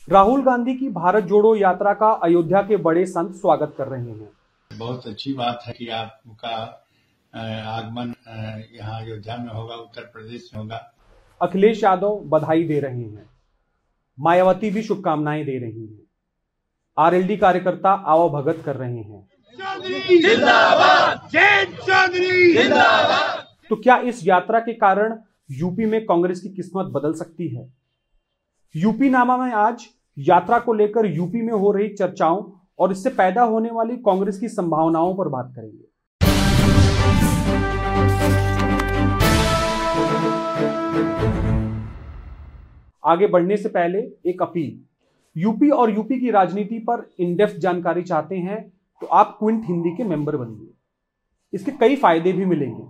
राहुल गांधी की भारत जोड़ो यात्रा का अयोध्या के बड़े संत स्वागत कर रहे हैं। बहुत अच्छी बात है कि आपका आगमन यहाँ अयोध्या में होगा, उत्तर प्रदेश में होगा। अखिलेश यादव बधाई दे रहे हैं, मायावती भी शुभकामनाएं दे रही हैं, आरएलडी कार्यकर्ता आवभगत कर रहे हैं। जिंदाबाद, जय चौधरी जिंदाबाद। तो क्या इस यात्रा के कारण यूपी में कांग्रेस की किस्मत बदल सकती है? यूपी नामा में आज यात्रा को लेकर यूपी में हो रही चर्चाओं और इससे पैदा होने वाली कांग्रेस की संभावनाओं पर बात करेंगे। आगे बढ़ने से पहले एक अपील, यूपी और यूपी की राजनीति पर इन-डेप्थ जानकारी चाहते हैं तो आप क्विंट हिंदी के मेंबर बनिए। इसके कई फायदे भी मिलेंगे।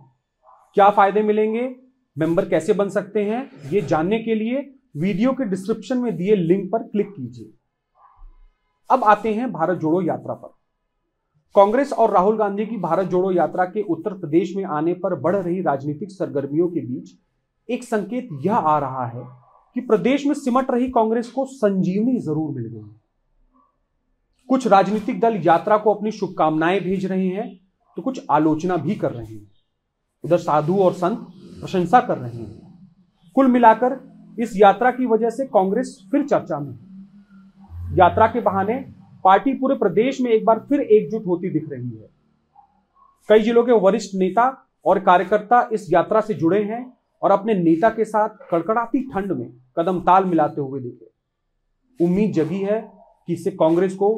क्या फायदे मिलेंगे, मेंबर कैसे बन सकते हैं, ये जानने के लिए वीडियो के डिस्क्रिप्शन में दिए लिंक पर क्लिक कीजिए। अब आते हैं भारत जोड़ो यात्रा पर। कांग्रेस और राहुल गांधी की भारत जोड़ो यात्रा के उत्तर प्रदेश में आने पर बढ़ रही राजनीतिक सरगर्मियों के बीच एक संकेत यह आ रहा है कि प्रदेश में सिमट रही कांग्रेस को संजीवनी जरूर मिल गई। कुछ राजनीतिक दल यात्रा को अपनी शुभकामनाएं भेज रहे हैं तो कुछ आलोचना भी कर रहे हैं। उधर साधु और संत प्रशंसा कर रहे हैं। कुल मिलाकर इस यात्रा की वजह से कांग्रेस फिर चर्चा में है। यात्रा के बहाने पार्टी पूरे प्रदेश में एक बार फिर एकजुट होती दिख रही है। कई जिलों के वरिष्ठ नेता और कार्यकर्ता इस यात्रा से जुड़े हैं और अपने नेता के साथ कड़कड़ाती ठंड में कदम ताल मिलाते हुए दिखे। उम्मीद जगी है कि इससे कांग्रेस को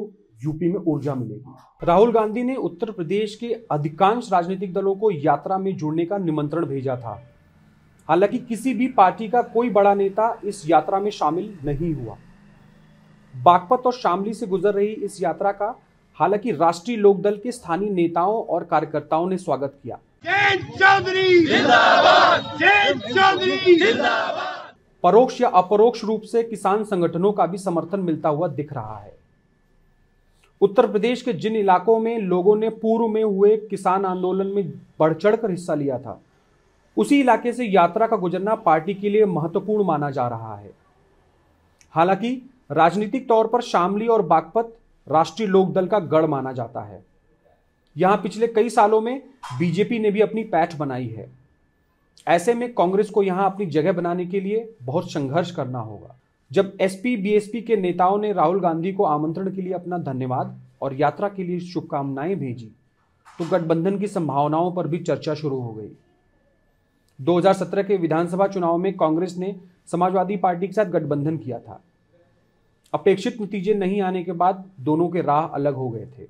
यूपी में ऊर्जा मिलेगी। राहुल गांधी ने उत्तर प्रदेश के अधिकांश राजनीतिक दलों को यात्रा में जुड़ने का निमंत्रण भेजा था। हालांकि किसी भी पार्टी का कोई बड़ा नेता इस यात्रा में शामिल नहीं हुआ। बागपत और शामली से गुजर रही इस यात्रा का हालांकि राष्ट्रीय लोकदल के स्थानीय नेताओं और कार्यकर्ताओं ने स्वागत किया। जय चौधरी जिंदाबाद, जय चौधरी जिंदाबाद। परोक्ष या अपरोक्ष रूप से किसान संगठनों का भी समर्थन मिलता हुआ दिख रहा है। उत्तर प्रदेश के जिन इलाकों में लोगों ने पूर्व में हुए किसान आंदोलन में बढ़ चढ़कर हिस्सा लिया था, उसी इलाके से यात्रा का गुजरना पार्टी के लिए महत्वपूर्ण माना जा रहा है। हालांकि राजनीतिक तौर पर शामली और बागपत राष्ट्रीय लोकदल का गढ़ माना जाता है। यहां पिछले कई सालों में बीजेपी ने भी अपनी पैठ बनाई है। ऐसे में कांग्रेस को यहां अपनी जगह बनाने के लिए बहुत संघर्ष करना होगा। जब एसपी बीएसपी के नेताओं ने राहुल गांधी को आमंत्रण के लिए अपना धन्यवाद और यात्रा के लिए शुभकामनाएं भेजी तो गठबंधन की संभावनाओं पर भी चर्चा शुरू हो गई। 2017 के विधानसभा चुनाव में कांग्रेस ने समाजवादी पार्टी के साथ गठबंधन किया था। अपेक्षित नतीजे नहीं आने के बाद दोनों के राह अलग हो गए थे।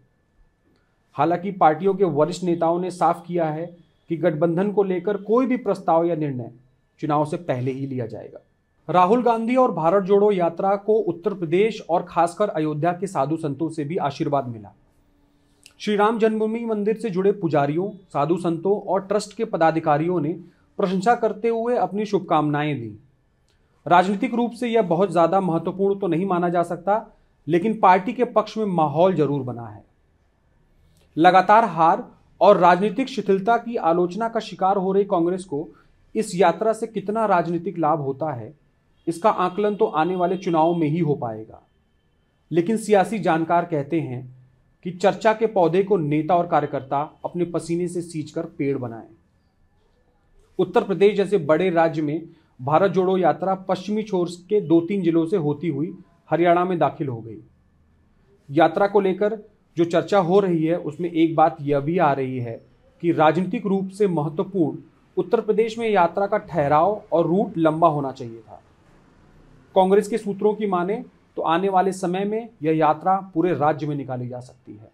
हालांकि पार्टियों के वरिष्ठ नेताओं ने साफ किया है कि गठबंधन को लेकर कोई भी प्रस्ताव या निर्णय चुनाव से पहले ही लिया जाएगा। राहुल गांधी और भारत जोड़ो यात्रा को उत्तर प्रदेश और खासकर अयोध्या के साधु संतों से भी आशीर्वाद मिला। श्री राम जन्मभूमि मंदिर से जुड़े पुजारियों, साधु संतों और ट्रस्ट के पदाधिकारियों ने प्रशंसा करते हुए अपनी शुभकामनाएं दी। राजनीतिक रूप से यह बहुत ज्यादा महत्वपूर्ण तो नहीं माना जा सकता, लेकिन पार्टी के पक्ष में माहौल जरूर बना है। लगातार हार और राजनीतिक शिथिलता की आलोचना का शिकार हो रही कांग्रेस को इस यात्रा से कितना राजनीतिक लाभ होता है, इसका आकलन तो आने वाले चुनाव में ही हो पाएगा। लेकिन सियासी जानकार कहते हैं कि चर्चा के पौधे को नेता और कार्यकर्ता अपने पसीने से सींचकर पेड़ बनाएं। उत्तर प्रदेश जैसे बड़े राज्य में भारत जोड़ो यात्रा पश्चिमी छोर के 2-3 जिलों से होती हुई हरियाणा में दाखिल हो गई। यात्रा को लेकर जो चर्चा हो रही है उसमें एक बात यह भी आ रही है कि राजनीतिक रूप से महत्वपूर्ण उत्तर प्रदेश में यात्रा का ठहराव और रूट लंबा होना चाहिए था। कांग्रेस के सूत्रों की माने तो आने वाले समय में यह यात्रा पूरे राज्य में निकाली जा सकती है।